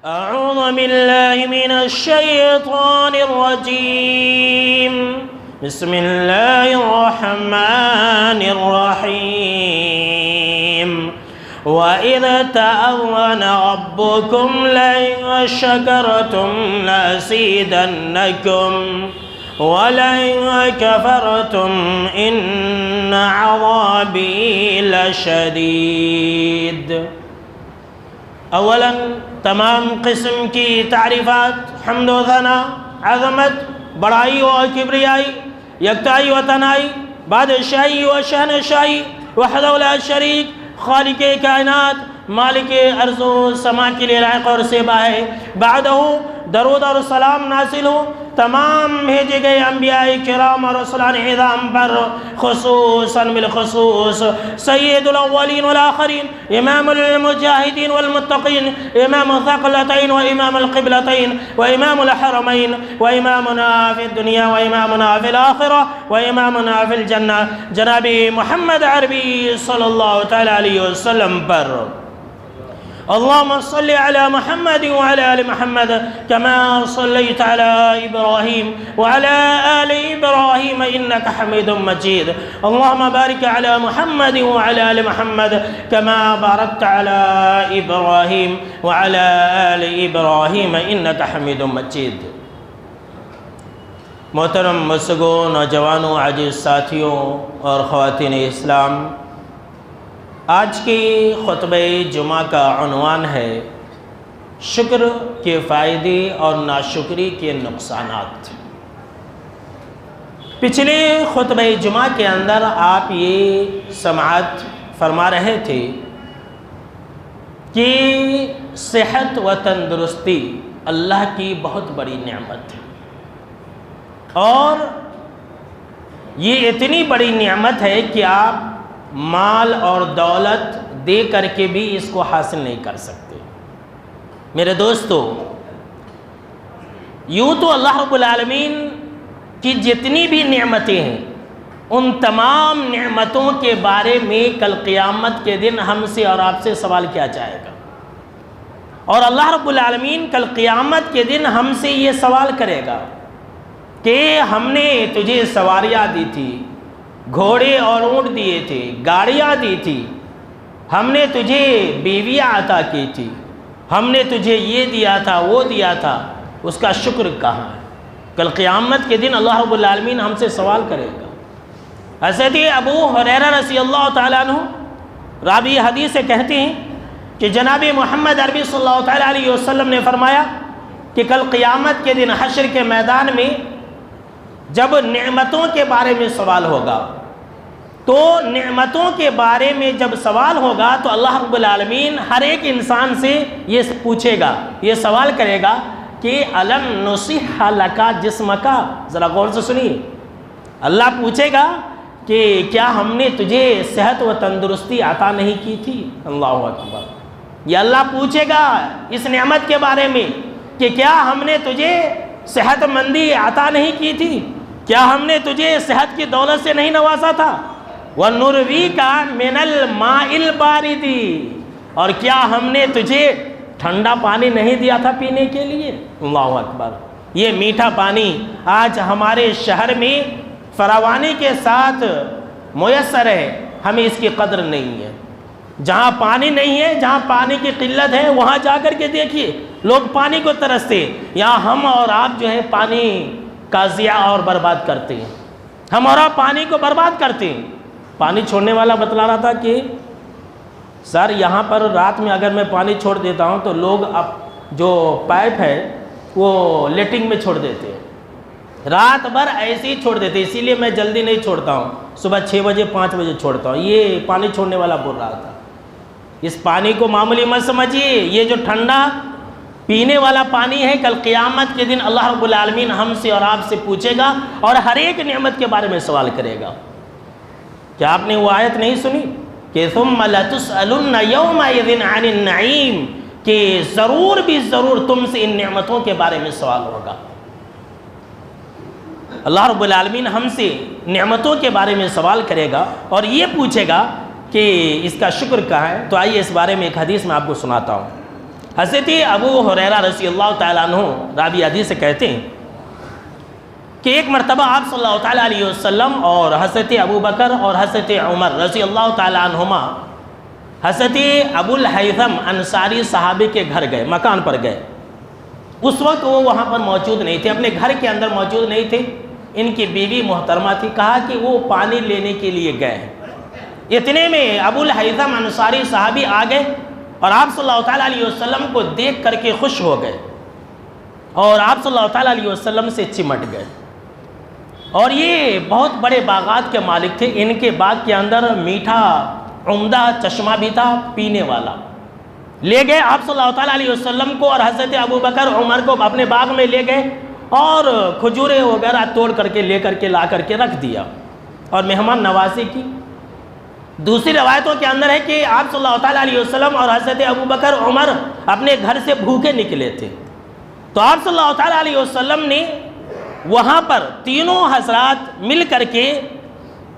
أعوذ بالله من الشيطان الرجيم بسم الله الرحمن الرحيم وإذا تأذن ربكم لئن شكرتم لأزيدنكم ولئن كفرتم إن عذابي لشدید۔ اولاً تمام قسم کی تعریفات، حمد و ثنا، عظمت، بڑائی و کبریائی، یکتائی و تنائی، بادشاہی و شہنشاہی وحدہ لا شریک، خالق کائنات، مالک ارض و سما کے لیے لائق اور سیبا ہے۔ بعدہ درود اور سلام نازل ہو تمام بھیجے گئے انبیاء کرام اور رسولان اعظام پر، خصوصاً بالخصوص سید الاولین والآخرین، امام المجاہدین والمتقین، امام الثقلتین و امام القبلتین و امام الحرمین و امامنا فی الدنیا و امامنا فی الآخرہ و امامنا فی الجنہ جناب محمد عربی صلی اللہ تعالی علیہ وسلم پر۔ اللهم صل على محمد وعلى آل محمد كما صليت على إبراهيم وعلى آل إبراهيم إنك حميد مجيد، اللهم بارك على محمد وعلى آل محمد كما باركت على إبراهيم وعلى آل إبراهيم إنك حميد مجيد۔ محترم مسگو نوجوانوں، عزیز ساتھیوں اور خواتین اسلام، آج کی خطبہ جمعہ کا عنوان ہے شکر کے فائدے اور ناشکری کے نقصانات۔ پچھلے خطبہ جمعہ کے اندر آپ یہ سماعت فرما رہے تھے کہ صحت و تندرستی اللہ کی بہت بڑی نعمت ہے، اور یہ اتنی بڑی نعمت ہے کہ آپ مال اور دولت دے کر کے بھی اس کو حاصل نہیں کر سکتے۔ میرے دوستو، یوں تو اللہ رب العالمین کی جتنی بھی نعمتیں ہیں، ان تمام نعمتوں کے بارے میں کل قیامت کے دن ہم سے اور آپ سے سوال کیا جائے گا، اور اللہ رب العالمین کل قیامت کے دن ہم سے یہ سوال کرے گا کہ ہم نے تجھے سواریاں دی تھی، گھوڑے اور اونٹ دیے تھے، گاڑیاں دی تھی، ہم نے تجھے بیویاں عطا کی تھی، ہم نے تجھے یہ دیا تھا وہ دیا تھا، اس کا شکر کہاں ہے؟ کل قیامت کے دن اللہ رب العالمین ہم سے سوال کرے گا۔ حضرت ابو ہریرہ رضی اللہ تعالیٰ عنہ راوی حدیث سے کہتے ہیں کہ جناب محمد عربی صلی اللہ تعالیٰ علیہ وسلم نے فرمایا کہ کل قیامت کے دن حشر کے میدان میں جب نعمتوں کے بارے میں سوال ہوگا، تو نعمتوں کے بارے میں جب سوال ہوگا تو اللہ رب العالمین ہر ایک انسان سے یہ پوچھے گا، یہ سوال کرے گا کہ الم نصح لک جسمک، ذرا غور سے سنیے، اللہ پوچھے گا کہ کیا ہم نے تجھے صحت و تندرستی عطا نہیں کی تھی؟ اللہ اکبر۔ یہ اللہ پوچھے گا اس نعمت کے بارے میں کہ کیا ہم نے تجھے صحت مندی عطا نہیں کی تھی؟ کیا ہم نے تجھے صحت کی دولت سے نہیں نوازا تھا؟ وَنُرْوِيكَ مِنَ الْمَاءِ الْبَارِدِ، اور کیا ہم نے تجھے ٹھنڈا پانی نہیں دیا تھا پینے کے لیے؟ اللہ اکبر۔ یہ میٹھا پانی آج ہمارے شہر میں فراوانی کے ساتھ میسر ہے، ہمیں اس کی قدر نہیں ہے۔ جہاں پانی نہیں ہے، جہاں پانی کی قلت ہے، وہاں جا کر کے دیکھیے لوگ پانی کو ترستے، یہاں ہم اور آپ جو ہے پانی کا ضیاع اور برباد کرتے ہیں، ہم اور آپ پانی کو برباد کرتے ہیں۔ پانی چھوڑنے والا بتلا رہا تھا کہ سر یہاں پر رات میں اگر میں پانی چھوڑ دیتا ہوں تو لوگ اب جو پائپ ہے وہ لیٹنگ میں چھوڑ دیتے ہیں، رات بھر ایسے ہی چھوڑ دیتے ہیں، اسی لیے میں جلدی نہیں چھوڑتا ہوں، صبح 6 بجے 5 بجے چھوڑتا ہوں۔ یہ پانی چھوڑنے والا بول رہا تھا۔ اس پانی کو معمولی مت سمجھیے، یہ جو ٹھنڈا پینے والا پانی ہے، کل قیامت کے دن اللہ رب العالمین ہم سے اور آپ سے پوچھے گا اور ہر ایک نعمت کے بارے میں سوال کرے گا۔ کیا آپ نے وہ آیت نہیں سنی کہ ثم لتسألن یومئذ عن النعیم، کہ ضرور بھی ضرور تم سے ان نعمتوں کے بارے میں سوال ہوگا۔ اللہ رب العالمین ہم سے نعمتوں کے بارے میں سوال کرے گا اور یہ پوچھے گا کہ اس کا شکر کہاں ہے۔ تو آئیے اس بارے میں ایک حدیث میں آپ کو سناتا ہوں۔ حضرت ابو ہریرہ رضی اللہ تعالیٰ عنہ راوی حدیث سے کہتے ہیں کہ ایک مرتبہ آپ صلی اللہ تعالیٰ علیہ وسلم اور حضرت ابو بکر اور حضرت عمر رضی اللہ تعالیٰ عنہما حضرت ابو الہیثم انصاری صحابی کے گھر گئے، مکان پر گئے۔ اس وقت وہ وہاں پر موجود نہیں تھے، اپنے گھر کے اندر موجود نہیں تھے، ان کی بیوی محترمہ تھی، کہا کہ وہ پانی لینے کے لیے گئے ہیں۔ اتنے میں ابو الہیثم انصاری صحابی آ گئے اور آپ صلی اللہ تعالیٰ علیہ وسلم کو دیکھ کر کے خوش ہو گئے اور آپ صلی اللہ تعالیٰ علیہ وسلم سے چمٹ گئے۔ اور یہ بہت بڑے باغات کے مالک تھے، ان کے باغ کے اندر میٹھا عمدہ چشمہ بھی تھا پینے والا۔ لے گئے آپ صلی اللہ تعالیٰ علیہ وسلم کو اور حضرت ابو بکر عمر کو اپنے باغ میں لے گئے اور کھجورے وغیرہ توڑ کر کے لے کر کے لا کر کے رکھ دیا اور مہمان نوازی کی۔ دوسری روایتوں کے اندر ہے کہ آپ صلی اللہ تعالیٰ علیہ وسلم اور حضرت ابو بکر عمر اپنے گھر سے بھوکے نکلے تھے، تو آپ صلی اللہ تعالیٰ علیہ وسلم نے وہاں پر تینوں حضرات مل کر کے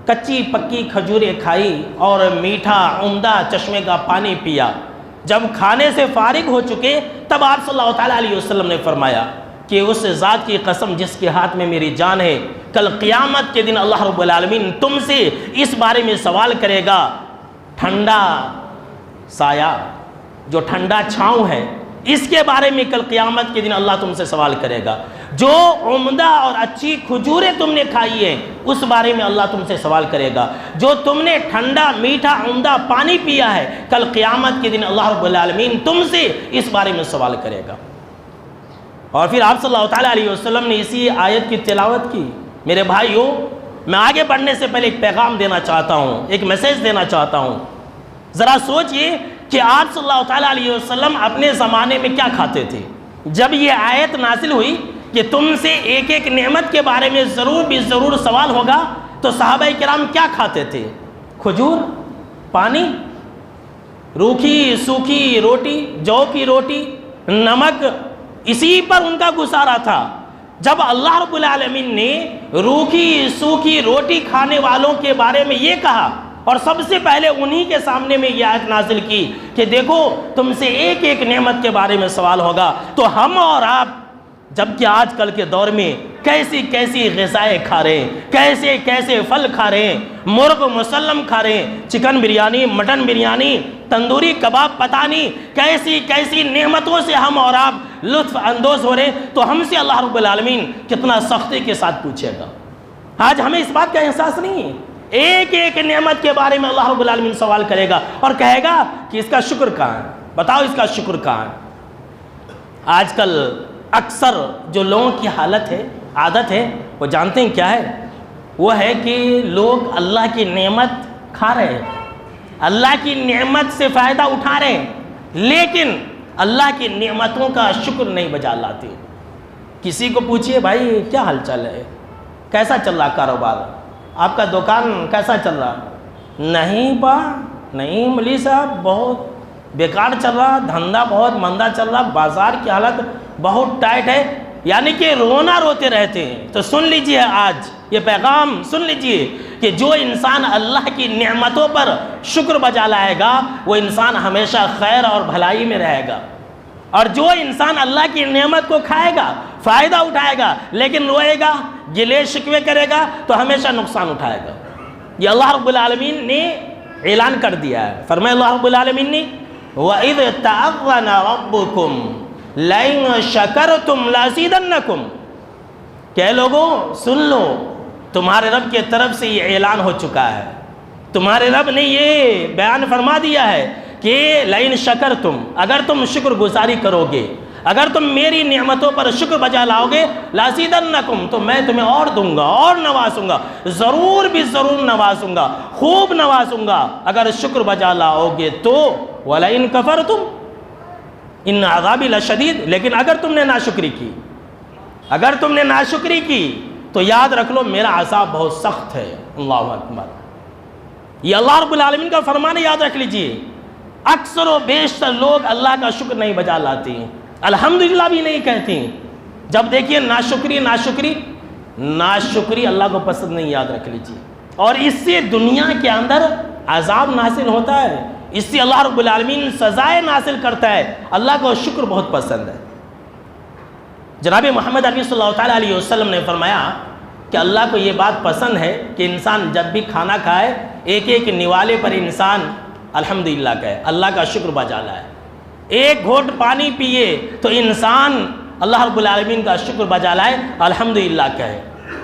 کچی پکی کھجوریں کھائی اور میٹھا عمدہ چشمے کا پانی پیا۔ جب کھانے سے فارغ ہو چکے تب آپ صلی اللہ تعالیٰ علیہ وسلم نے فرمایا کہ اس ذات کی قسم جس کے ہاتھ میں میری جان ہے، کل قیامت کے دن اللہ رب العالمین تم سے اس بارے میں سوال کرے گا، ٹھنڈا سایہ جو ٹھنڈا چھاؤں ہے اس کے بارے میں کل قیامت کے دن اللہ تم سے سوال کرے گا، جو عمدہ اور اچھی کھجوریں تم نے کھائی ہیں اس بارے میں اللہ تم سے سوال کرے گا، جو تم نے ٹھنڈا میٹھا عمدہ پانی پیا ہے کل قیامت کے دن اللہ رب العالمین تم سے اس بارے میں سوال کرے گا۔ اور پھر آپ صلی اللہ تعالیٰ علیہ وسلم نے اسی آیت کی تلاوت کی۔ میرے بھائیوں، میں آگے بڑھنے سے پہلے ایک پیغام دینا چاہتا ہوں، ایک میسیج دینا چاہتا ہوں۔ ذرا سوچئے کہ آپ صلی اللہ تعالیٰ علیہ وسلم اپنے زمانے میں کیا کھاتے تھے۔ جب یہ آیت نازل ہوئی کہ تم سے ایک ایک نعمت کے بارے میں ضرور بھی ضرور سوال ہوگا، تو صحابہ کرام کیا کھاتے تھے؟ کھجور، پانی، روکھی سوکھی روٹی، جو کی روٹی، نمک، اسی پر ان کا گزارا تھا۔ جب اللہ رب العالمین نے روکھی سوکھی روٹی کھانے والوں کے بارے میں یہ کہا اور سب سے پہلے انہی کے سامنے میں یہ آیت نازل کی کہ دیکھو تم سے ایک ایک نعمت کے بارے میں سوال ہوگا، تو ہم اور آپ جبکہ آج کل کے دور میں کیسی کیسی غذائیں کھا رہے ہیں، کیسے کیسے پھل کھا رہے ہیں، مرغ مسلم کھا رہے ہیں، چکن بریانی، مٹن بریانی، تندوری کباب، پتہ نہیں کیسی کیسی نعمتوں سے ہم اور آپ لطف اندوز ہو رہے ہیں، تو ہم سے اللہ رب العالمین کتنا سختی کے ساتھ پوچھے گا۔ آج ہمیں اس بات کا احساس نہیں ہے۔ ایک ایک نعمت کے بارے میں اللہ رب العالمین سوال کرے گا اور کہے گا کہ اس کا شکر کہاں ہے، بتاؤ اس کا شکر کہاں ہے۔ آج کل اکثر جو لوگوں کی حالت ہے، عادت ہے، وہ جانتے ہیں کیا ہے؟ وہ ہے کہ لوگ اللہ کی نعمت کھا رہے ہیں، اللہ کی نعمت سے فائدہ اٹھا رہے ہیں، لیکن اللہ کی نعمتوں کا شکر نہیں بجا لاتے۔ کسی کو پوچھئے بھائی کیا حال چال ہے، کیسا چل رہا کاروبار، آپ کا دکان کیسا چل رہا؟ نہیں با، نہیں ملی صاحب، بہت بیکار چل رہا، دھندا بہت مندہ چل رہا، بازار کی حالت بہت ٹائٹ ہے، یعنی کہ رونا روتے رہتے ہیں۔ تو سن لیجئے، آج یہ پیغام سن لیجئے کہ جو انسان اللہ کی نعمتوں پر شکر بجا لائے گا وہ انسان ہمیشہ خیر اور بھلائی میں رہے گا، اور جو انسان اللہ کی نعمت کو کھائے گا، فائدہ اٹھائے گا، لیکن روئے گا، گلے شکوے کرے گا، تو ہمیشہ نقصان اٹھائے گا۔ یہ اللہ رب العالمین نے اعلان کر دیا ہے۔ فرمایا اللہ رب العالمین نے وَإِذْ تَعَذَّنَ رَبُّكُمْ لَئِن شَكَرْتُمْ لَأَزِيدَنَّكُمْ، کہ لوگوں سن لو، تمہارے رب کی طرف سے یہ اعلان ہو چکا ہے، تمہارے رب نے یہ بیان فرما دیا ہے کہ لَئِن شَكَرْتُمْ، اگر تم شکر گزاری کرو گے، اگر تم میری نعمتوں پر شکر بجا لاؤ گے، لَأَزِيدَنَّكُمْ، تو میں تمہیں اور دوں گا، اور نوازوں گا، ضرور بھی ضرور نوازوں گا، خوب نوازوں گا اگر شکر بجا لاؤ گے تو۔ وَلَئِن كَفَرْتُمْ إِنَّ عَذَابِي لَشَدِيدٌ، لیکن اگر تم نے ناشکری کی، اگر تم نے ناشکری کی تو یاد رکھ لو میرا عذاب بہت سخت ہے۔ اللہ اکبر، یہ اللہ رب العالمین کا فرمان ہے، یاد رکھ لیجئے۔ اکثر و بیشتر لوگ اللہ کا شکر نہیں بجا لاتے ہیں، الحمدللہ بھی نہیں کہتے ہیں۔ جب دیکھیے ناشکری ناشکری ناشکری اللہ کو پسند نہیں، یاد رکھ لیجئے، اور اس سے دنیا کے اندر عذاب نازل ہوتا ہے۔ اس سے اللہ رب العالمین سزائے نازل کرتا ہے. اللہ کو شکر بہت پسند ہے. جناب محمد عربی صلی اللہ تعالیٰ علیہ وسلم نے فرمایا کہ اللہ کو یہ بات پسند ہے کہ انسان جب بھی کھانا کھائے ایک ایک نوالے پر انسان الحمدللہ کہے, اللہ کا شکر بجا لائے. ایک گھونٹ پانی پیے تو انسان اللہ رب العالمین کا شکر بجا لائے, الحمدللہ کہے.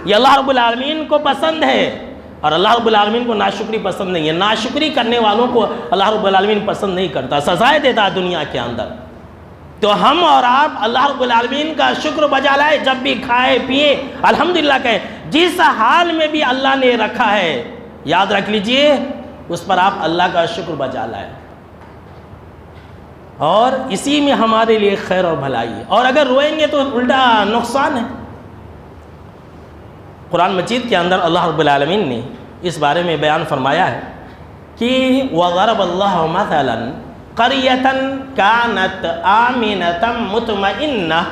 یہ اللہ رب العالمین کو پسند ہے اور اللہ رب العالمین کو ناشکری پسند نہیں ہے. ناشکری کرنے والوں کو اللہ رب العالمین پسند نہیں کرتا, سزائے دیتا ہے دنیا کے اندر. تو ہم اور آپ اللہ رب العالمین کا شکر بجا لائے, جب بھی کھائے پیے الحمدللہ کہیں. جس حال میں بھی اللہ نے رکھا ہے یاد رکھ لیجئے اس پر آپ اللہ کا شکر بجا لائے, اور اسی میں ہمارے لیے خیر اور بھلائی ہے. اور اگر روئیں گے تو الٹا نقصان ہے. قرآن مجید کے اندر اللہ رب العالمین نے اس بارے میں بیان فرمایا ہے کہ وَضَرَبَ اللَّهُ مَثَلًا قَرْيَةً كَانَتْ آمِنَةً مُطْمَئِنَّةً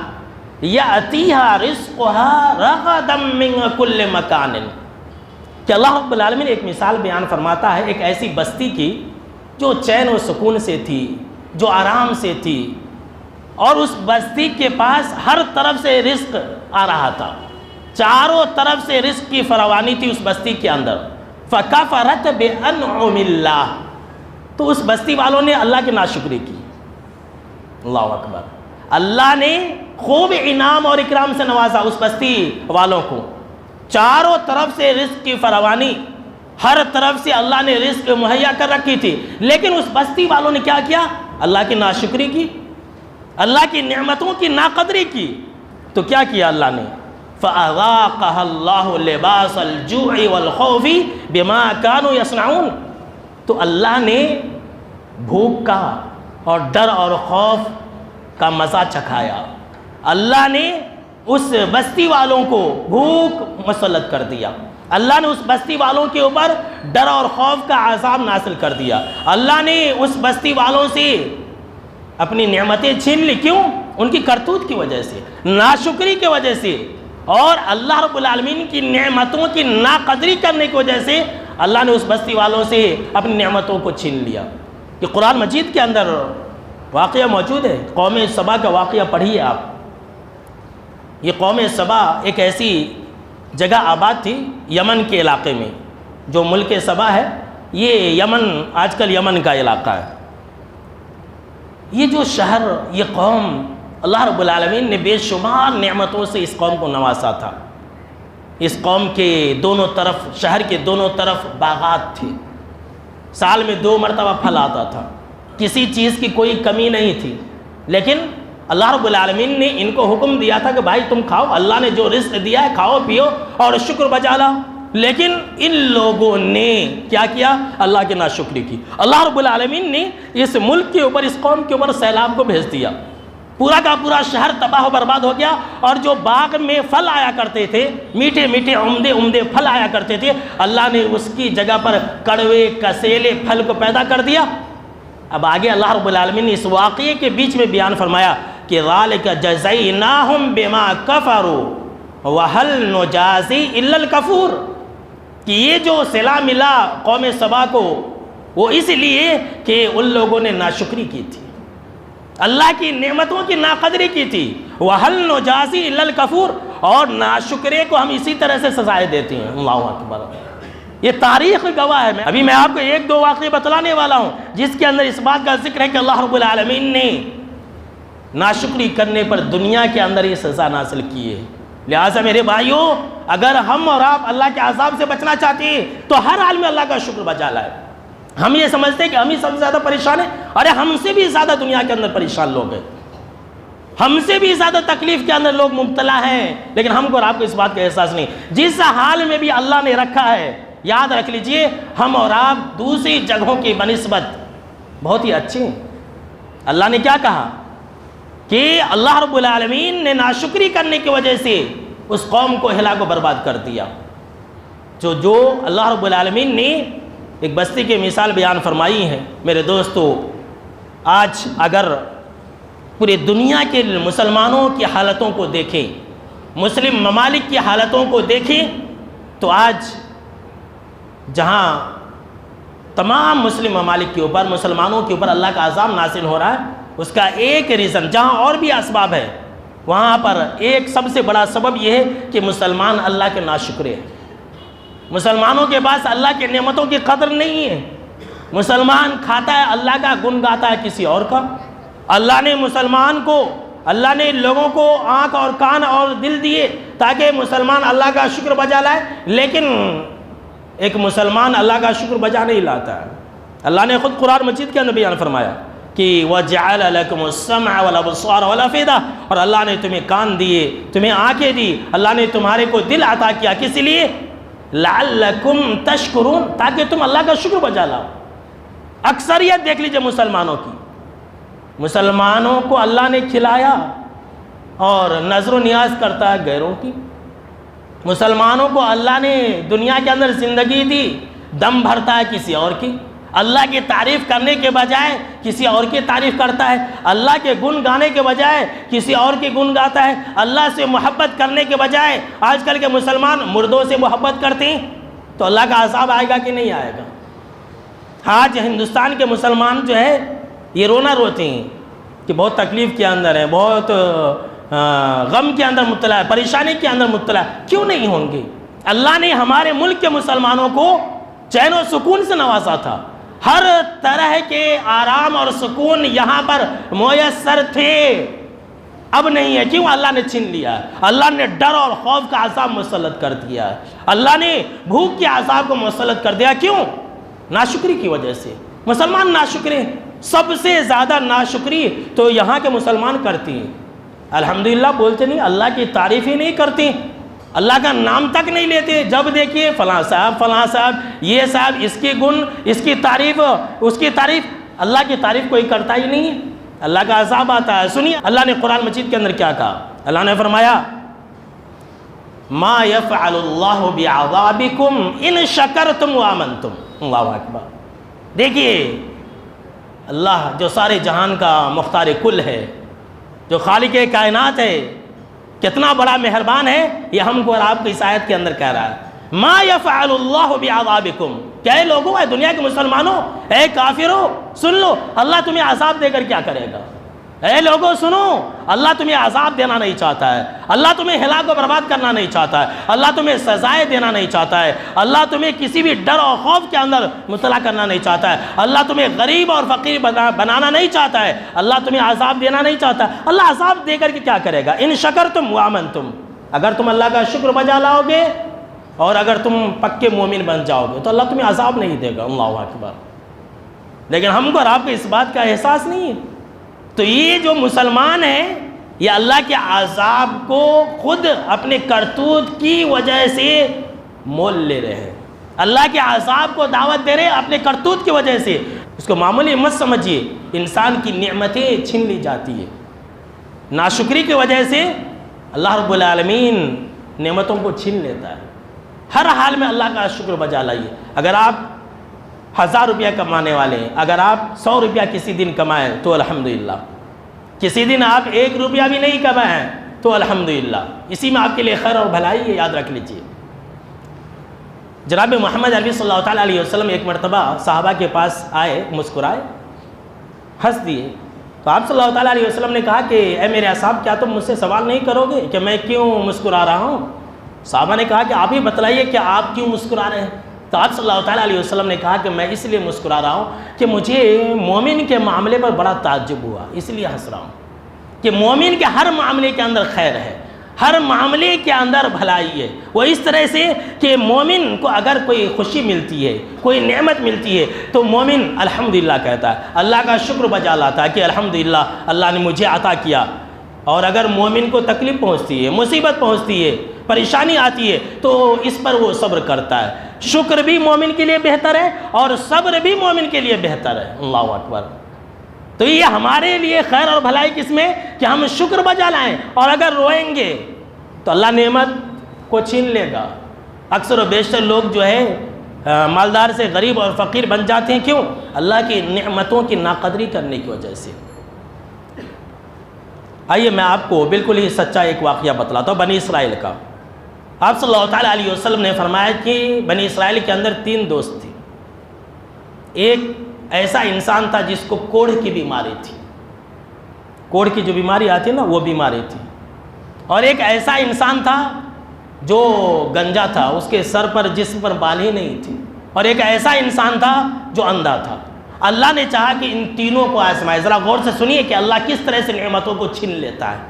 يَأْتِيهَا رِزْقُهَا رَغَدًا مِّن كُلِّ مَكَانٍ. کہ اللہ رب العالمین ایک مثال بیان فرماتا ہے ایک ایسی بستی کی جو چین و سکون سے تھی, جو آرام سے تھی, اور اس بستی کے پاس ہر طرف سے رزق آ رہا تھا, چاروں طرف سے رزق کی فراوانی تھی اس بستی کے اندر. فَكَفَرَتْ بِأَنْعُمِ اللَّهِ, تو اس بستی والوں نے اللہ کی ناشکری کی. اللہ اکبر. اللہ نے خوب انعام اور اکرام سے نوازا اس بستی والوں کو, چاروں طرف سے رزق کی فراوانی, ہر طرف سے اللہ نے رزق مہیا کر رکھی تھی. لیکن اس بستی والوں نے کیا کیا؟ اللہ کی ناشکری کی, اللہ کی نعمتوں کی ناقدری کی. تو کیا کیا اللہ نے؟ فَأَذَاقَهَا اللَّهُ لِبَاسَ الْجُوعِ وَالْخَوْفِ بِمَا كَانُوا يَصْنَعُونَ. تو اللہ نے بھوک کا اور ڈر اور خوف کا مزہ چکھایا. اللہ نے اس بستی والوں کو بھوک مسلط کر دیا. اللہ نے اس بستی والوں کے اوپر ڈر اور خوف کا عذاب نازل کر دیا. اللہ نے اس بستی والوں سے اپنی نعمتیں چھین لی. کیوں؟ ان کی کرتوت کی وجہ سے, ناشکری کی وجہ سے, اور اللہ رب العالمین کی نعمتوں کی ناقدری کرنے کی وجہ سے اللہ نے اس بستی والوں سے اپنی نعمتوں کو چھین لیا. یہ قرآن مجید کے اندر واقعہ موجود ہے. قوم سبا کا واقعہ پڑھیے آپ. یہ قوم سبا ایک ایسی جگہ آباد تھی یمن کے علاقے میں. جو ملک سبا ہے یہ یمن, آج کل یمن کا علاقہ ہے. یہ جو شہر, یہ قوم, اللہ رب العالمین نے بے شمار نعمتوں سے اس قوم کو نوازا تھا. اس قوم کے دونوں طرف, شہر کے دونوں طرف باغات تھے, سال میں 2 مرتبہ پھل آتا تھا, کسی چیز کی کوئی کمی نہیں تھی. لیکن اللہ رب العالمین نے ان کو حکم دیا تھا کہ بھائی تم کھاؤ, اللہ نے جو رزق دیا ہے کھاؤ پیو اور شکر بجا لاؤ. لیکن ان لوگوں نے کیا کیا؟ اللہ کی ناشکری کی. اللہ رب العالمین نے اس ملک کے اوپر, اس قوم کے اوپر سیلاب کو بھیج دیا. پورا کا پورا شہر تباہ و برباد ہو گیا. اور جو باغ میں پھل آیا کرتے تھے, میٹھے میٹھے عمدے عمدے پھل آیا کرتے تھے, اللہ نے اس کی جگہ پر کڑوے کسیلے پھل کو پیدا کر دیا. اب آگے اللہ رب العالمین نے اس واقعے کے بیچ میں بیان فرمایا کہ ذَلِكَ جَزَيْنَاهُمْ بِمَا كَفَرُوا وَهَلْ نُجَازِي إِلَّا الْكَفُورَ. کہ یہ جو صلہ ملا قوم سبا کو وہ اس لیے کہ ان لوگوں نے ناشکری کی تھی, اللہ کی نعمتوں کی ناقدری کی تھی. وَهَلْ نُجَازِي إِلَّا الْكَفُورَ, اور ناشکرے کو ہم اسی طرح سے سزائے دیتے ہیں. اللہ اکبر. یہ تاریخ گواہ ہے. ابھی میں آپ کو 1-2 واقعے بتلانے والا ہوں جس کے اندر اس بات کا ذکر ہے کہ اللہ رب العالمین نے ناشکری کرنے پر دنیا کے اندر یہ سزا نازل کی ہے. لہٰذا میرے بھائیوں, اگر ہم اور آپ اللہ کے عذاب سے بچنا چاہتے ہیں تو ہر حال میں اللہ کا شکر بجا لائے. ہم یہ سمجھتے ہیں کہ ہم ہی سب سے زیادہ پریشان ہیں. ارے ہم سے بھی زیادہ دنیا کے اندر پریشان لوگ ہیں, ہم سے بھی زیادہ تکلیف کے اندر لوگ مبتلا ہیں, لیکن ہم کو اور آپ کو اس بات کا احساس نہیں. جس حال میں بھی اللہ نے رکھا ہے, یاد رکھ لیجئے ہم اور آپ دوسری جگہوں کی بنسبت بہت ہی اچھے ہیں. اللہ نے کیا کہا کہ اللہ رب العالمین نے ناشکری کرنے کی وجہ سے اس قوم کو ہلاک و برباد کر دیا. جو اللہ رب العالمین نے ایک بستی کی مثال بیان فرمائی ہے. میرے دوستو, آج اگر پورے دنیا کے مسلمانوں کی حالتوں کو دیکھیں, مسلم ممالک کی حالتوں کو دیکھیں, تو آج جہاں تمام مسلم ممالک کے اوپر، مسلمانوں کے اوپر اللہ کا عذاب نازل ہو رہا ہے، اس کا ایک ریزن، جہاں اور بھی اسباب ہے وہاں پر ایک سب سے بڑا سبب یہ ہے کہ مسلمان اللہ کے ناشکرے ہیں۔ مسلمانوں کے پاس اللہ کی نعمتوں کی قدر نہیں ہے۔ مسلمان کھاتا ہے اللہ کا، گن گاتا ہے کسی اور کا۔ اللہ نے مسلمان کو، اللہ نے لوگوں کو آنکھ اور کان اور دل دیے تاکہ مسلمان اللہ کا شکر بجا لائے، لیکن ایک مسلمان اللہ کا شکر بجا نہیں لاتا ہے۔ اللہ نے خود قرآن مجید کے اندر بیان فرمایا کہ وَجَعَلَ لَكُمُ السَّمْعَ وَالْأَبْصَارَ وَالْأَفْئِدَةَ، اور اللہ نے تمہیں کان دیے، تمہیں آنکھیں دی، اللہ نے تمہارے کو دل عطا کیا، کس لیے؟ لَعَلَّكُمْ تَشْكُرُونَ، تاکہ تم اللہ کا شکر بجا لاؤ۔ اکثریت دیکھ لیجئے مسلمانوں کی، مسلمانوں کو اللہ نے کھلایا اور نظر و نیاز کرتا ہے غیروں کی۔ مسلمانوں کو اللہ نے دنیا کے اندر زندگی دی، دم بھرتا ہے کسی اور کی۔ اللہ کی تعریف کرنے کے بجائے کسی اور کی تعریف کرتا ہے، اللہ کے گن گانے کے بجائے کسی اور کی گن گاتا ہے، اللہ سے محبت کرنے کے بجائے آج کل کے مسلمان مردوں سے محبت کرتے ہیں۔ تو اللہ کا عذاب آئے گا کہ نہیں آئے گا؟ آج ہندوستان کے مسلمان جو ہے یہ رونا روتے ہیں کہ بہت تکلیف کے اندر ہے، بہت غم کے اندر مبتلا ہے، پریشانی کے اندر مبتلا ہے۔ کیوں نہیں ہوں گے؟ اللہ نے ہمارے ملک کے مسلمانوں کو چین و سکون سے نوازا تھا، ہر طرح کے آرام اور سکون یہاں پر میسر تھے، اب نہیں ہے۔ کیوں؟ اللہ نے چھین لیا، اللہ نے ڈر اور خوف کا عذاب مسلط کر دیا، اللہ نے بھوک کے عذاب کو مسلط کر دیا۔ کیوں؟ ناشکری کی وجہ سے۔ مسلمان ناشکرے، سب سے زیادہ ناشکری تو یہاں کے مسلمان کرتے ہیں۔ الحمدللہ بولتے نہیں، اللہ کی تعریف ہی نہیں کرتے، اللہ کا نام تک نہیں لیتے۔ جب دیکھیے فلاں صاحب، یہ صاحب، اس کی گن، اس کی تعریف، اس کی تعریف، اللہ کی تعریف کوئی کرتا ہی نہیں ہے، اللہ کا عذاب آتا ہے۔ سنیے اللہ نے قرآن مجید کے اندر کیا کہا، اللہ نے فرمایا ما يفعل اللہ بعذابکم ان شکرتم وآمنتم۔ اللہ اکبر۔ دیکھیے اللہ جو سارے جہان کا مختار کل ہے، جو خالق کائنات ہے، کتنا بڑا مہربان ہے، یہ ہم کو اور آپ کو اس آیت کے اندر کہہ رہا ہے۔ ما يفعل اللہ بعذابکم، کہ اے لوگوں، اے دنیا کے مسلمانوں، اے کافروں، سن لو، اللہ تمہیں عذاب دے کر کیا کرے گا۔ اے لوگوں سنو، اللہ تمہیں عذاب دینا نہیں چاہتا ہے، اللہ تمہیں ہلاک و برباد کرنا نہیں چاہتا ہے، اللہ تمہیں سزائیں دینا نہیں چاہتا ہے، اللہ تمہیں کسی بھی ڈر اور خوف کے اندر مبتلا کرنا نہیں چاہتا ہے، اللہ تمہیں غریب اور فقیر بنانا نہیں چاہتا ہے، اللہ تمہیں عذاب دینا نہیں چاہتا ہے۔ اللہ عذاب دے کر کے کیا کرے گا؟ ان شکرتم وآمنتم، اگر تم اللہ کا شکر بجا لاؤ گے اور اگر تم پکے مومن بن جاؤ گے تو اللہ تمہیں عذاب نہیں دے گا۔ اللہ اکبر۔ لیکن ہم کو اور آپ کو اس بات کا احساس نہیں ہے۔ تو یہ جو مسلمان ہیں یہ اللہ کے عذاب کو خود اپنے کرتوت کی وجہ سے مول لے رہے ہیں، اللہ کے عذاب کو دعوت دے رہے ہیں اپنے کرتوت کی وجہ سے۔ اس کو معمولی مت سمجھیے، انسان کی نعمتیں چھین لی جاتی ہے، ناشکری کی وجہ سے اللہ رب العالمین نعمتوں کو چھین لیتا ہے۔ ہر حال میں اللہ کا شکر بجا لائیے۔ اگر آپ 1000 روپیہ کمانے والے ہیں، اگر آپ 100 روپیہ کسی دن کمائیں تو الحمدللہ، کسی دن آپ 1 روپیہ بھی نہیں کمائیں تو الحمدللہ، اسی میں آپ کے لیے خیر اور بھلائی ہے، یاد رکھ لیجئے۔ جناب محمد عربی صلی اللہ تعالیٰ علیہ وسلم ایک مرتبہ صحابہ کے پاس آئے، مسکرائے، ہنس دیے، تو آپ صلی اللہ تعالیٰ علیہ وسلم نے کہا کہ اے میرے اصحاب، کیا تم مجھ سے سوال نہیں کرو گے کہ میں کیوں مسکرا رہا ہوں؟ صحابہ نے کہا کہ آپ ہی بتلائیے کہ آپ کیوں مسکرا رہے ہیں؟ تو آپ صلی اللہ تعالیٰ علیہ وسلم نے کہا کہ میں اس لیے مسکرا رہا ہوں کہ مجھے مومن کے معاملے پر بڑا تعجب ہوا، اس لیے ہنس رہا ہوں کہ مومن کے ہر معاملے کے اندر خیر ہے، ہر معاملے کے اندر بھلائی ہے۔ وہ اس طرح سے کہ مومن کو اگر کوئی خوشی ملتی ہے، کوئی نعمت ملتی ہے تو مومن الحمدللہ کہتا ہے، اللہ کا شکر بجا لاتا ہے کہ الحمدللہ اللہ نے مجھے عطا کیا۔ اور اگر مومن کو تکلیف پہنچتی ہے، مصیبت پہنچتی ہے، پریشانی آتی ہے تو اس پر وہ صبر کرتا ہے۔ شکر بھی مومن کے لیے بہتر ہے اور صبر بھی مومن کے لیے بہتر ہے۔ اللہ اکبر۔ تو یہ ہمارے لیے خیر اور بھلائی کس میں کہ ہم شکر بجا لائیں، اور اگر روئیں گے تو اللہ نعمت کو چھین لے گا۔ اکثر و بیشتر لوگ جو ہے مالدار سے غریب اور فقیر بن جاتے ہیں، کیوں؟ اللہ کی نعمتوں کی ناقدری کرنے کی وجہ سے۔ آئیے میں آپ کو بالکل ہی سچا ایک واقعہ بتلاتا ہوں بنی اسرائیل کا۔ آپ صلی اللہ تعالیٰ علیہ وسلم نے فرمایا کہ بنی اسرائیل کے اندر 3 دوست تھے۔ ایک ایسا انسان تھا جس کو کوڑھ کی بیماری تھی، کوڑھ کی جو بیماری آتی ہے نا وہ بیماری تھی، اور ایک ایسا انسان تھا جو گنجا تھا، اس کے سر پر جسم پر بال ہی نہیں تھی، اور ایک ایسا انسان تھا جو اندھا تھا۔ اللہ نے چاہا کہ ان تینوں کو آزمائے۔ ذرا غور سے سنیے کہ اللہ کس طرح سے نعمتوں کو چھین لیتا ہے۔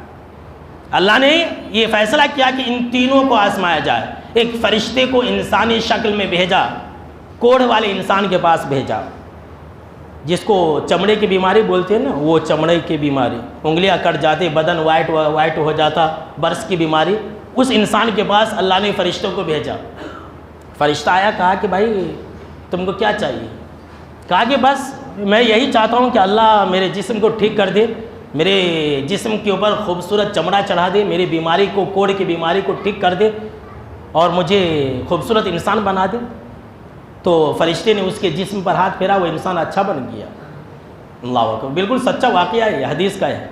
اللہ نے یہ فیصلہ کیا کہ ان تینوں کو آزمایا جائے۔ ایک فرشتے کو انسانی شکل میں بھیجا، کوڑھ والے انسان کے پاس بھیجا، جس کو چمڑے کی بیماری بولتے ہیں نا، وہ چمڑے کی بیماری، انگلیاں کٹ جاتی، بدن وائٹ ہو جاتا، برس کی بیماری، اس انسان کے پاس اللہ نے فرشتوں کو بھیجا۔ فرشتہ آیا، کہا کہ بھائی تم کو کیا چاہیے؟ کہا کہ بس میں یہی چاہتا ہوں کہ اللہ میرے جسم کو ٹھیک کر دے، میرے جسم کے اوپر خوبصورت چمڑا چڑھا دے، میری بیماری کو، کوڑھ کی بیماری کو ٹھیک کر دے، اور مجھے خوبصورت انسان بنا دے۔ تو فرشتے نے اس کے جسم پر ہاتھ پھیرا، وہ انسان اچھا بن گیا۔ اللہ اکبر، بالکل سچا واقعہ ہے، یہ حدیث کا ہے۔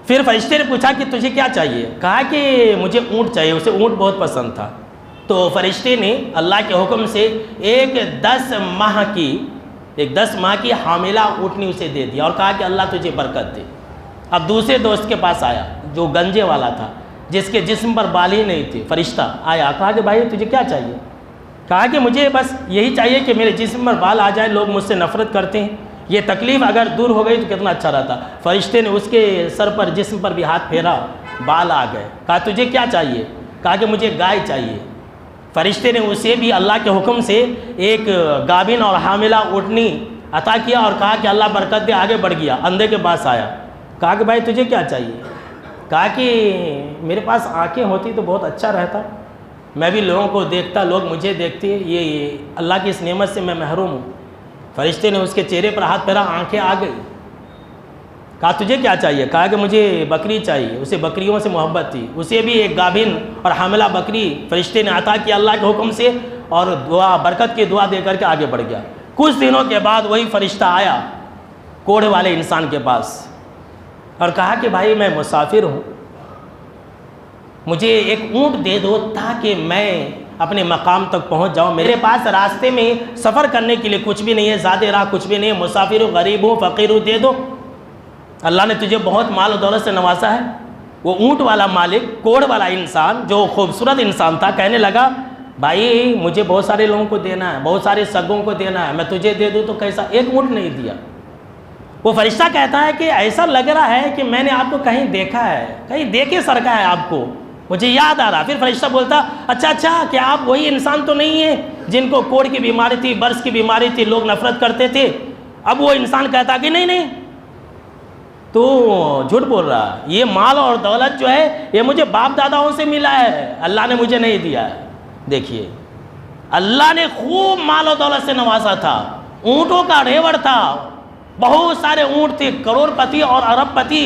پھر فرشتے نے پوچھا کہ تجھے کیا چاہیے؟ کہا کہ مجھے اونٹ چاہیے، اسے اونٹ بہت پسند تھا۔ تو فرشتے نے اللہ کے حکم سے ایک 10 ماہ کی حاملہ اونٹنی اسے دے دیا، اور کہا کہ اللہ تجھے برکت دے۔ اب دوسرے دوست کے پاس آیا جو گنجے والا تھا، جس کے جسم پر بال ہی نہیں تھے۔ فرشتہ آیا، کہا کہ بھائی تجھے کیا چاہیے؟ کہا کہ مجھے بس یہی چاہیے کہ میرے جسم پر بال آ جائے، لوگ مجھ سے نفرت کرتے ہیں، یہ تکلیف اگر دور ہو گئی تو کتنا اچھا رہتا۔ فرشتے نے اس کے سر پر، جسم پر بھی ہاتھ پھیرا، بال آ گئے۔ کہا تجھے کیا چاہیے؟ کہا کہ مجھے گائے چاہیے۔ فرشتے نے اسے بھی اللہ کے حکم سے ایک گابن اور حاملہ اونٹنی عطا کیا، اور کہا کہ اللہ برکت دے، آگے بڑھ گیا۔ اندھے کے پاس آیا، کہا کہ بھائی تجھے کیا چاہیے؟ کہا کہ میرے پاس آنکھیں ہوتی تو بہت اچھا رہتا، میں بھی لوگوں کو دیکھتا، لوگ مجھے دیکھتے، یہ اللہ کی اس نعمت سے میں محروم ہوں۔ فرشتے نے اس کے چہرے پر ہاتھ پھیرا، آنکھیں آ گئی۔ کہا تجھے کیا چاہیے؟ کہا کہ مجھے بکری چاہیے، اسے بکریوں سے محبت تھی، اسے بھی ایک گابھن اور حاملہ بکری فرشتے نے عطا کیا اللہ کے حکم سے، اور دعا، برکت کی دعا دے کر کے آگے بڑھ گیا۔ کچھ دنوں کے بعد وہی فرشتہ آیا کوڑھ والے انسان کے پاس، اور کہا کہ بھائی میں مسافر ہوں، مجھے ایک اونٹ دے دو تاکہ میں اپنے مقام تک پہنچ جاؤں۔ میرے پاس راستے میں سفر کرنے کے لیے کچھ بھی نہیں ہے، زیادہ راہ کچھ بھی نہیں ہے، مسافر ہوں، غریب ہوں، فقیر ہوں، دے دو۔ اللہ نے تجھے بہت مال و دولت سے نوازا ہے۔ وہ اونٹ والا مالک، کوڑھ والا انسان جو خوبصورت انسان تھا، کہنے لگا بھائی مجھے بہت سارے لوگوں کو دینا ہے، بہت سارے سگوں کو دینا ہے، میں تجھے دے دوں تو کیسا؟ ایک اونٹ نہیں دیا۔ وہ فرشتہ کہتا ہے کہ ایسا لگ رہا ہے کہ میں نے آپ کو کہیں دیکھا ہے، کہیں دیکھے سرکا ہے آپ کو، مجھے یاد آ رہا۔ پھر فرشتہ بولتا اچھا کیا آپ وہی انسان تو نہیں ہیں جن کو کوڑھ کی بیماری تھی، برس کی بیماری تھی، لوگ نفرت کرتے تھے؟ اب وہ انسان کہتا کہ نہیں تو جھوٹ بول رہا، یہ مال اور دولت جو ہے یہ مجھے باپ داداؤں سے ملا ہے، اللہ نے مجھے نہیں دیا ہے۔ دیکھیے اللہ نے خوب مال و دولت سے نوازا تھا، اونٹوں کا ریوڑ تھا، بہت سارے اونٹ تھے، کروڑ پتی اور ارب پتی،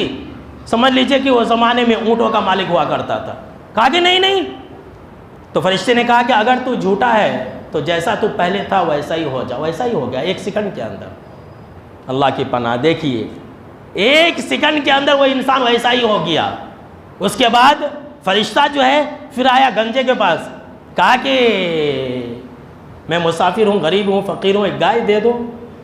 سمجھ لیجئے کہ وہ زمانے میں اونٹوں کا مالک ہوا کرتا تھا۔ کہا کہ نہیں۔ تو فرشتے نے کہا کہ اگر تو جھوٹا ہے تو جیسا تو پہلے تھا ویسا ہی ہو جا۔ ویسا ہی ہو گیا، ایک سیکنڈ کے اندر۔ اللہ کی پناہ، دیکھیے ایک سیکنڈ کے اندر وہ انسان ویسا ہی ہو گیا۔ اس کے بعد فرشتہ جو ہے پھر آیا گنجے کے پاس، کہا کہ میں مسافر ہوں، غریب ہوں، فقیر ہوں، ایک گائے دے دو،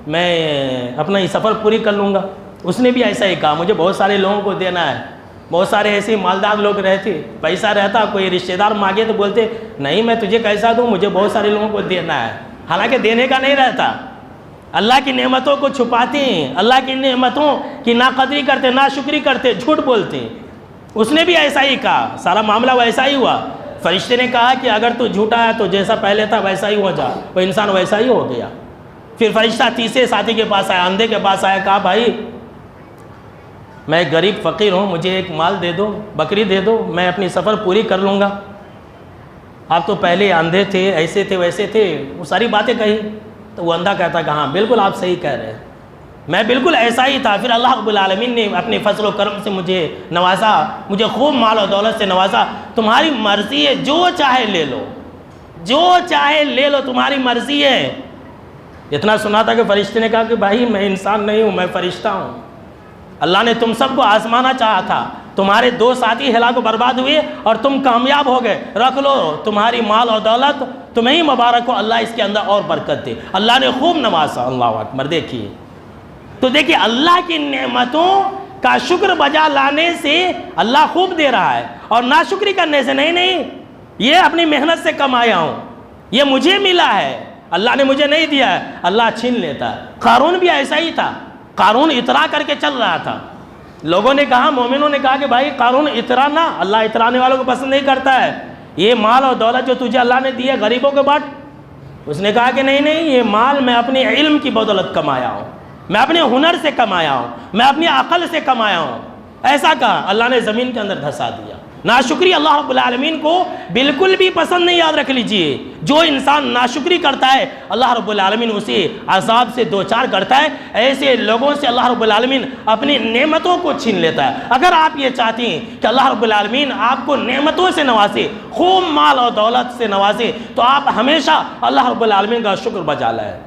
میں اپنا یہ سفر پوری کر لوں گا۔ اس نے بھی ایسا ہی کہا، مجھے بہت سارے لوگوں کو دینا ہے، بہت سارے ایسے مالدار لوگ رہتے، پیسہ رہتا، کوئی رشتہ دار مانگے تو بولتے نہیں میں تجھے کیسا دوں، مجھے بہت سارے لوگوں کو دینا ہے، حالانکہ دینے کا نہیں رہتا۔ اللہ کی نعمتوں کو چھپاتے ہیں، اللہ کی نعمتوں کی ناقدری کرتے، ناشکری کرتے، جھوٹ بولتے ہیں۔ اس نے بھی ایسا ہی کہا، سارا معاملہ ویسا ہی ہوا۔ فرشتے نے کہا کہ اگر تو جھوٹا ہے تو جیسا پہلے تھا ویسا ہی ہو جا، وہ انسان ویسا ہی ہو گیا۔ پھر فرشتہ تیسرے ساتھی کے پاس آیا، اندھے کے پاس آیا، کہا بھائی میں غریب فقیر ہوں، مجھے ایک مال دے دو، بکری دے دو، میں اپنی سفر پوری کر لوں گا۔ آپ تو پہلے اندھے تھے، ایسے تھے، ویسے تھے، وہ ساری باتیں کہی۔ تو وہ اندھا کہتا کہ ہاں بالکل آپ صحیح کہہ رہے ہیں، میں بالکل ایسا ہی تھا۔ پھر اللہ رب العالمین نے اپنے فضل و کرم سے مجھے نوازا، مجھے خوب مال و دولت سے نوازا۔ تمہاری مرضی ہے، جو چاہے لے لو، جو چاہے لے لو، تمہاری مرضی ہے۔ اتنا سنا تھا کہ فرشتے نے کہا کہ بھائی میں انسان نہیں ہوں، میں فرشتہ ہوں، اللہ نے تم سب کو آزمانا چاہا تھا، تمہارے 2 ساتھی ہلاک و برباد ہوئے اور تم کامیاب ہو گئے، رکھ لو تمہاری مال اور دولت تمہیں ہی مبارک ہو، اللہ اس کے اندر اور برکت دے۔ اللہ نے خوب نوازا، اللہ اکبر۔ دیکھیے تو دیکھیے اللہ کی نعمتوں کا شکر بجا لانے سے اللہ خوب دے رہا ہے، اور ناشکری کرنے سے نہیں، یہ اپنی محنت سے کمایا ہوں، یہ مجھے ملا ہے، اللہ نے مجھے نہیں دیا ہے، اللہ چھین لیتا ہے۔ قارون بھی ایسا ہی تھا، قارون اترا کر کے چل رہا تھا، لوگوں نے کہا، مومنوں نے کہا کہ بھائی قارون اترا نہ، اللہ اترانے والوں کو پسند نہیں کرتا ہے، یہ مال اور دولت جو تجھے اللہ نے دی ہے غریبوں کے بانٹ۔ اس نے کہا کہ نہیں، یہ مال میں اپنے علم کی بدولت کمایا ہوں، میں اپنے ہنر سے کمایا ہوں، میں اپنی عقل سے کمایا ہوں، ایسا کہا، اللہ نے زمین کے اندر دھسا دیا۔ ناشکری اللہ رب العالمین کو بالکل بھی پسند نہیں، یاد رکھ لیجئے، جو انسان ناشکری کرتا ہے اللہ رب العالمین اسے عذاب سے دوچار کرتا ہے، ایسے لوگوں سے اللہ رب العالمین اپنی نعمتوں کو چھین لیتا ہے۔ اگر آپ یہ چاہتے ہیں کہ اللہ رب العالمین آپ کو نعمتوں سے نوازے، خوب مال اور دولت سے نوازے، تو آپ ہمیشہ اللہ رب العالمین کا شکر بجا لائیں۔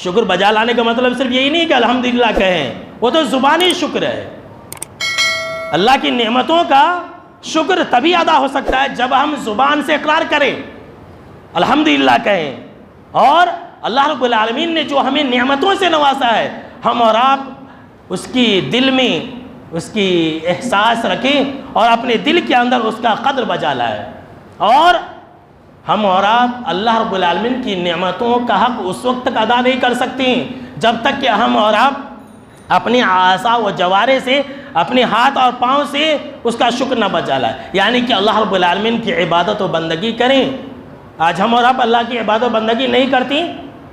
شکر بجا لانے کا مطلب صرف یہی نہیں کہ الحمدللہ کہیں، وہ تو زبانی شکر ہے۔ اللہ کی نعمتوں کا شکر تبھی ادا ہو سکتا ہے جب ہم زبان سے اقرار کریں، الحمدللہ کہیں، اور اللہ رب العالمین نے جو ہمیں نعمتوں سے نوازا ہے، ہم اور آپ اس کی دل میں اس کی احساس رکھیں اور اپنے دل کے اندر اس کا قدر بجا لائیں۔ اور ہم اور آپ اللہ رب العالمین کی نعمتوں کا حق اس وقت تک ادا نہیں کر سکتے ہیں جب تک کہ ہم اور آپ اپنی اعضاء و جوارح سے، اپنے ہاتھ اور پاؤں سے اس کا شکر نہ بجا لائے، یعنی کہ اللہ رب العالمین کی عبادت و بندگی کریں۔ آج ہم اور آپ اللہ کی عبادت و بندگی نہیں کرتی،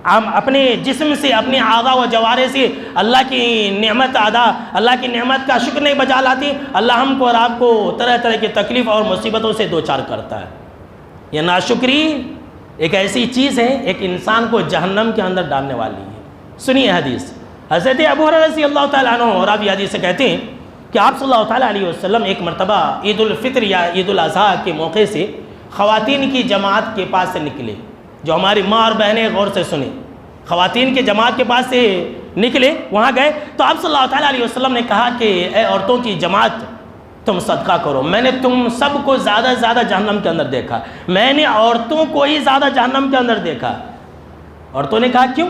ہم اپنے جسم سے، اپنی اعضاء و جوارح سے اللہ کی نعمت اللہ کی نعمت کا شکر نہیں بجا لاتی، اللہ ہم کو اور آپ کو طرح طرح کی تکلیف اور مصیبتوں سے دوچار کرتا ہے۔ یہ ناشکری ایک ایسی چیز ہے، ایک انسان کو جہنم کے اندر ڈالنے والی ہے۔ سنیے حدیث، حضرت ابو ہریرہ رضی اللہ تعالیٰ عنہ راوی حدیث سے کہتے ہیں کہ آپ صلی اللہ تعالیٰ علیہ وسلم ایک مرتبہ عید الفطر یا عید الاضحیٰ کے موقع سے خواتین کی جماعت کے پاس سے نکلے۔ جو ہماری ماں اور بہنیں غور سے سنیں، خواتین کے جماعت کے پاس سے نکلے، وہاں گئے تو آپ صلی اللہ تعالیٰ علیہ وسلم نے کہا کہ اے عورتوں کی جماعت، تم صدقہ کرو، میں نے تم سب کو زیادہ جہنم کے اندر دیکھا، میں نے عورتوں کو ہی زیادہ جہنم کے اندر دیکھا۔ عورتوں نے کہا کیوں؟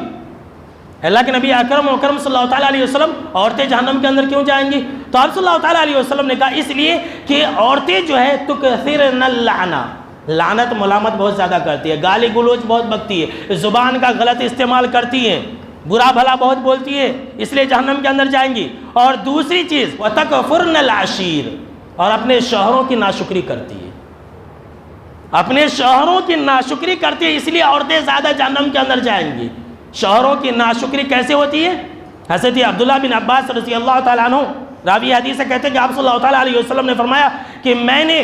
اللہ کے نبی اکرم صلی اللہ تعالیٰ علیہ وسلم، عورتیں جہنم کے اندر کیوں جائیں گی؟ تو آپ صلی اللہ تعالیٰ علیہ وسلم نے کہا اس لیے کہ عورتیں جو ہے تکثرن اللعنہ، لعنت ملامت بہت زیادہ کرتی ہے، گالی گلوچ بہت بکتی ہے، زبان کا غلط استعمال کرتی ہیں، برا بھلا بہت بولتی ہے، اس لیے جہنم کے اندر جائیں گی۔ اور دوسری چیز وَتَكْفُرْنَ الْعَشِيرَ، اور اپنے شوہروں کی ناشکری کرتی ہے، اپنے شوہروں کی ناشکری کرتی ہے، اس لیے عورتیں زیادہ جہنم کے اندر جائیں گی۔ شوہروں کی ناشکری کیسے ہوتی ہے؟ حضرت عبداللہ بن عباس رضی اللہ تعالیٰ عنہ راوی حدیث سے کہتے ہیں کہ آپ صلی اللہ تعالیٰ علیہ وسلم نے فرمایا کہ میں نے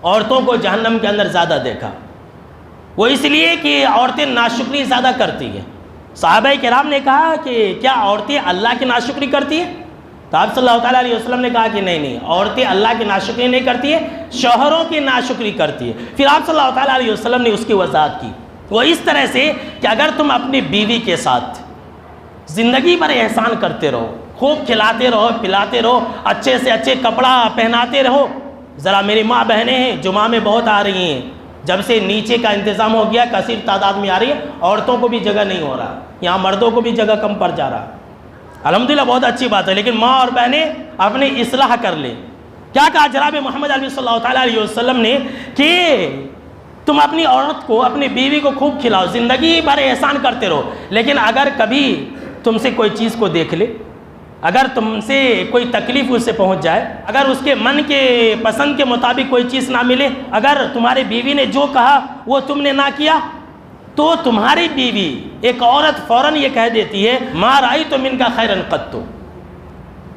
عورتوں کو جہنم کے اندر زیادہ دیکھا، وہ اس لیے کہ عورتیں ناشکری زیادہ کرتی ہیں۔ صحابہ کرام نے کہا کہ کیا عورتیں اللہ کی ناشکری کرتی ہیں؟ تو آپ صلی اللہ تعالیٰ علیہ وسلم نے کہا کہ نہیں، عورتیں اللہ کی ناشکری نہیں کرتی ہیں، شوہروں کی ناشکری کرتی ہے۔ پھر آپ صلی اللہ تعالیٰ علیہ وسلم نے اس کی وضاحت کی، وہ اس طرح سے کہ اگر تم اپنی بیوی کے ساتھ زندگی بھر احسان کرتے رہو، خوب کھلاتے رہو، پلاتے رہو، اچھے سے اچھے کپڑا پہناتے رہو، ذرا میری ماں بہنیں ہیں جمعہ میں بہت آ رہی ہیں، جب سے نیچے کا انتظام ہو گیا کثیر تعداد میں آ رہی ہے، عورتوں کو بھی جگہ نہیں ہو رہا، یہاں مردوں کو بھی جگہ کم پڑ جا رہا، الحمدللہ بہت اچھی بات ہے، لیکن ماں اور بہنیں اپنی اصلاح کر لیں۔ کیا کہا جناب محمد عربی صلی اللہ تعالیٰ علیہ وسلم نے کہ تم اپنی عورت کو، اپنی بیوی کو خوب کھلاؤ، زندگی بھر احسان کرتے رہو، لیکن اگر کبھی تم سے کوئی چیز کو دیکھ لے، اگر تم سے کوئی تکلیف اس سے پہنچ جائے، اگر اس کے من کے پسند کے مطابق کوئی چیز نہ ملے، اگر تمہاری بیوی نے جو کہا وہ تم نے نہ کیا، تو تمہاری بیوی ایک عورت فوراً یہ کہہ دیتی ہے ما رأیت منک خیرا قط،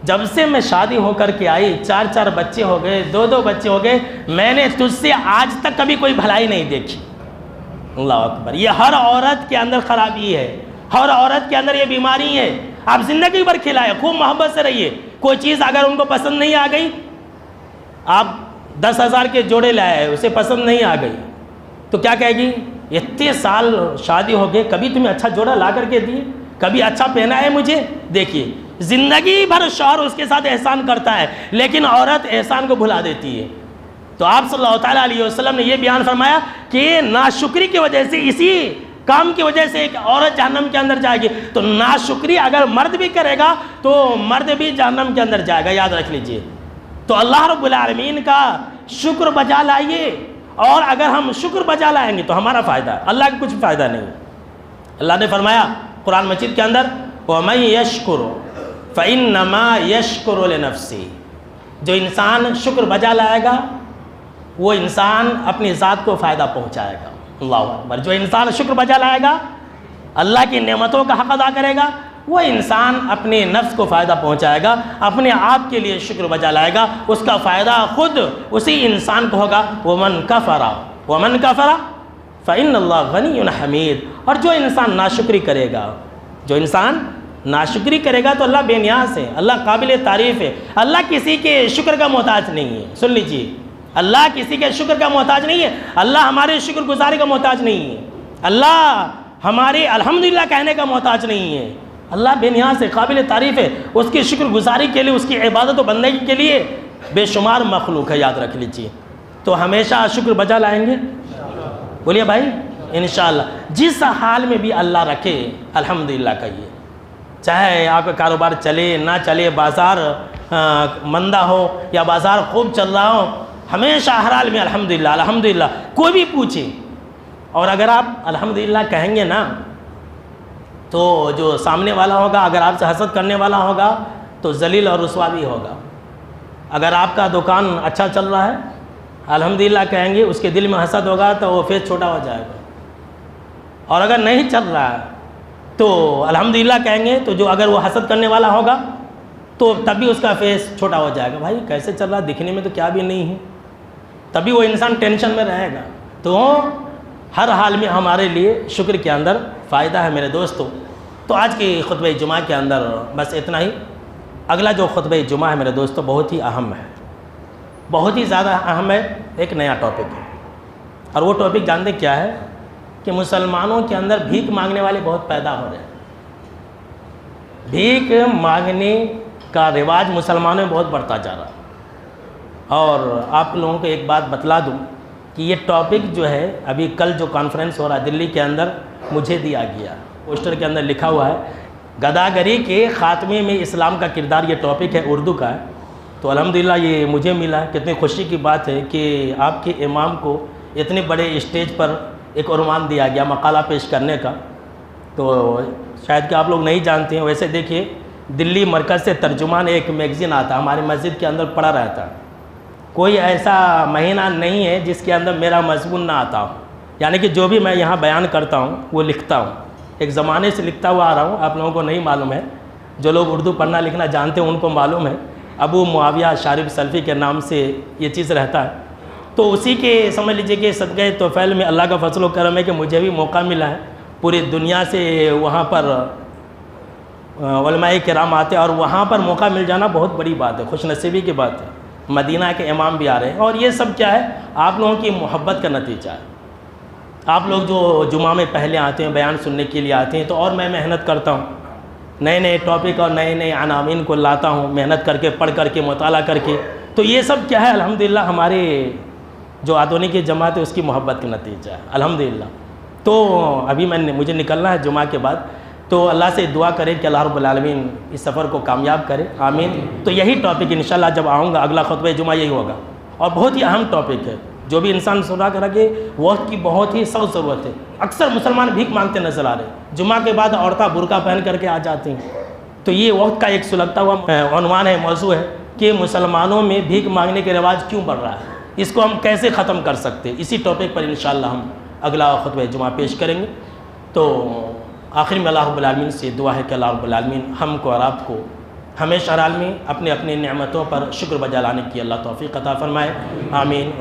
جب سے میں شادی ہو کر کے آئی 4 بچے ہو گئے، 2 بچے ہو گئے، میں نے تجھ سے آج تک کبھی کوئی بھلائی نہیں دیکھی۔ اللہ اکبر، یہ ہر عورت کے اندر خرابی ہے، ہر عورت کے اندر یہ بیماری ہے۔ آپ زندگی بھر کھلائے، خوب محبت سے رہیے، کوئی چیز اگر ان کو پسند نہیں آ گئی، آپ 10,000 کے جوڑے لائے، اسے پسند نہیں آ گئی تو کیا کہے گی؟ اتنے سال شادی ہو گئے، کبھی تمہیں اچھا جوڑا لا کر کے دیے، کبھی اچھا پہنا ہے مجھے؟ دیکھیے زندگی بھر شوہر اس کے ساتھ احسان کرتا ہے لیکن عورت احسان کو بھلا دیتی ہے. تو آپ صلی اللہ تعالیٰ علیہ وسلم نے یہ بیان فرمایا کہ ناشکری کی وجہ سے، اسی کام کی وجہ سے ایک عورت جہنم کے اندر جائے گی. تو ناشکری اگر مرد بھی کرے گا تو مرد بھی جہنم کے اندر جائے گا، یاد رکھ لیجئے. تو اللہ رب العالمین کا شکر بجا لائیے، اور اگر ہم شکر بجا لائیں گے تو ہمارا فائدہ ہے، اللہ کا کچھ فائدہ نہیں. اللہ نے فرمایا قرآن مجید کے اندر وَمَن يَشْكُرُ فَإِنَّمَا يَشْكُرُ لِنَفْسِهِ. جو انسان شکر بجا لائے گا وہ انسان اپنی ذات کو فائدہ پہنچائے گا. اللہ اکبر. جو انسان شکر بجا لائے گا، اللہ کی نعمتوں کا حق ادا کرے گا، وہ انسان اپنے نفس کو فائدہ پہنچائے گا، اپنے آپ کے لیے شکر بجا لائے گا. اس کا فائدہ خود اسی انسان کو ہوگا. وَمَن كَفَرَ فَإِنَّ اللَّهَ غَنِيٌّ حَمِيدٌ. اور جو انسان ناشکری کرے گا، جو انسان ناشکری کرے گا تو اللہ بے نیاز ہے، اللہ قابل تعریف ہے. اللہ کسی کے شکر کا محتاج نہیں ہے. سن لیجیے، اللہ کسی کے شکر کا محتاج نہیں ہے. اللہ ہمارے شکر گزاری کا محتاج نہیں ہے. اللہ ہمارے الحمدللہ کہنے کا محتاج نہیں ہے. اللہ بے نیاز ہے، قابل تعریف ہے. اس کی شکر گزاری کے لیے، اس کی عبادت و بندگی کے لیے بے شمار مخلوق ہے، یاد رکھ لیجیے. تو ہمیشہ شکر بجا لائیں گے، بولیے بھائی، انشاءاللہ. جس حال میں بھی اللہ رکھے الحمدللہ کہیے. چاہے آپ کا کاروبار چلے نہ چلے، بازار مندہ ہو یا بازار خوب چل رہا ہو، ہمیشہ ہر حال میں الحمدللہ الحمدللہ. کوئی بھی پوچھے، اور اگر آپ الحمدللہ کہیں گے نا تو جو سامنے والا ہوگا، اگر آپ سے حسد کرنے والا ہوگا تو ذلیل اور رسوا بھی ہوگا. اگر آپ کا دکان اچھا چل رہا ہے، الحمدللہ کہیں گے، اس کے دل میں حسد ہوگا تو وہ فیس چھوٹا ہو جائے گا. اور اگر نہیں چل رہا ہے تو الحمدللہ کہیں گے تو جو اگر وہ حسد کرنے والا ہوگا تو تب بھی اس کا فیس چھوٹا ہو جائے گا. بھائی کیسے چل رہا، دکھنے میں تو کیا بھی نہیں ہے. تبھی وہ انسان ٹینشن میں رہے گا. تو ہر حال میں ہمارے لیے شکر کے اندر فائدہ ہے میرے دوستو. تو آج کی خطبہ جمعہ کے اندر بس اتنا ہی. اگلا جو خطبہ جمعہ ہے میرے دوستو بہت ہی اہم ہے، بہت ہی زیادہ اہم ہے. ایک نیا ٹاپک ہے، اور وہ ٹاپک جانتے کیا ہے کہ مسلمانوں کے اندر بھیک مانگنے والے بہت پیدا ہو رہے ہیں. بھیک مانگنے کا رواج مسلمانوں میں بہت بڑھتا جا رہا ہے. اور آپ لوگوں کو ایک بات بتلا دوں کہ یہ ٹاپک جو ہے، ابھی کل جو کانفرنس ہو رہا ہے دلی کے اندر، مجھے دیا گیا. پوسٹر کے اندر لکھا ہوا ہے گداگری کے خاتمے میں اسلام کا کردار. یہ ٹاپک ہے، اردو کا ہے. تو الحمدللہ یہ مجھے ملا. کتنی خوشی کی بات ہے کہ آپ کے امام کو اتنے بڑے اسٹیج پر ایک عنوان دیا گیا مقالہ پیش کرنے کا. تو شاید کہ آپ لوگ نہیں جانتے ہیں. ویسے دیکھیے، دلی مرکز سے ترجمان ایک میگزین آتا، ہمارے مسجد کے اندر پڑا رہتا. کوئی ایسا مہینہ نہیں ہے جس کے اندر میرا مضمون نہ آتا ہو. یعنی کہ جو بھی میں یہاں بیان کرتا ہوں وہ لکھتا ہوں. ایک زمانے سے لکھتا ہوا آ رہا ہوں، آپ لوگوں کو نہیں معلوم ہے. جو لوگ اردو پڑھنا لکھنا جانتے ہیں ان کو معلوم ہے. ابو معاویہ شارب سلفی کے نام سے یہ چیز رہتا ہے. تو اسی کے سمجھ لیجئے کہ صدقہ توفیل میں اللہ کا فضل و کرم ہے کہ مجھے بھی موقع ملا ہے. پوری دنیا سے وہاں پر علماء کرام آتے ہیں، اور وہاں پر موقع مل جانا بہت بڑی بات ہے، خوش نصیبی کی بات ہے. مدینہ کے امام بھی آ رہے ہیں، اور یہ سب کیا ہے، آپ لوگوں کی محبت کا نتیجہ ہے. آپ لوگ جو جمعہ میں پہلے آتے ہیں، بیان سننے کے لیے آتے ہیں، تو اور میں محنت کرتا ہوں، نئے نئے ٹاپک اور نئے نئے عناوین کو لاتا ہوں، محنت کر کے، پڑھ کر کے، مطالعہ کر کے. تو یہ سب کیا ہے، الحمدللہ ہمارے جو آدونی کی جماعت ہے اس کی محبت کا نتیجہ ہے الحمدللہ. تو ابھی مجھے نکلنا ہے جمعہ کے بعد. تو اللہ سے دعا کریں کہ اللہ رب العالمین اس سفر کو کامیاب کرے، آمین. تو یہی ٹاپک انشاءاللہ جب آؤں گا اگلا خطبہ جمعہ یہی ہوگا، اور بہت ہی اہم ٹاپک ہے. جو بھی انسان سنا کر کہ وقت کی بہت ہی سخت ضرورت ہے. اکثر مسلمان بھیک مانگتے نظر آ رہے ہیں. جمعہ کے بعد عورتیں برقع پہن کر کے آ جاتی ہیں. تو یہ وقت کا ایک سلگتا ہوا عنوان ہے، موضوع ہے کہ مسلمانوں میں بھیک مانگنے کے رواج کیوں بڑھ رہا ہے، اس کو ہم کیسے ختم کر سکتے. اسی ٹاپک پر انشاءاللہ ہم اگلا خطبہ جمعہ پیش کریں گے. تو آخر میں اللہ رب العالمین سے دعا ہے کہ اللہ رب العالمین ہم کو اور آپ کو ہمیشہ ہر حال میں اپنے اپنے نعمتوں پر شکر بجا لانے کی اللہ توفیق عطا فرمائے، آمین.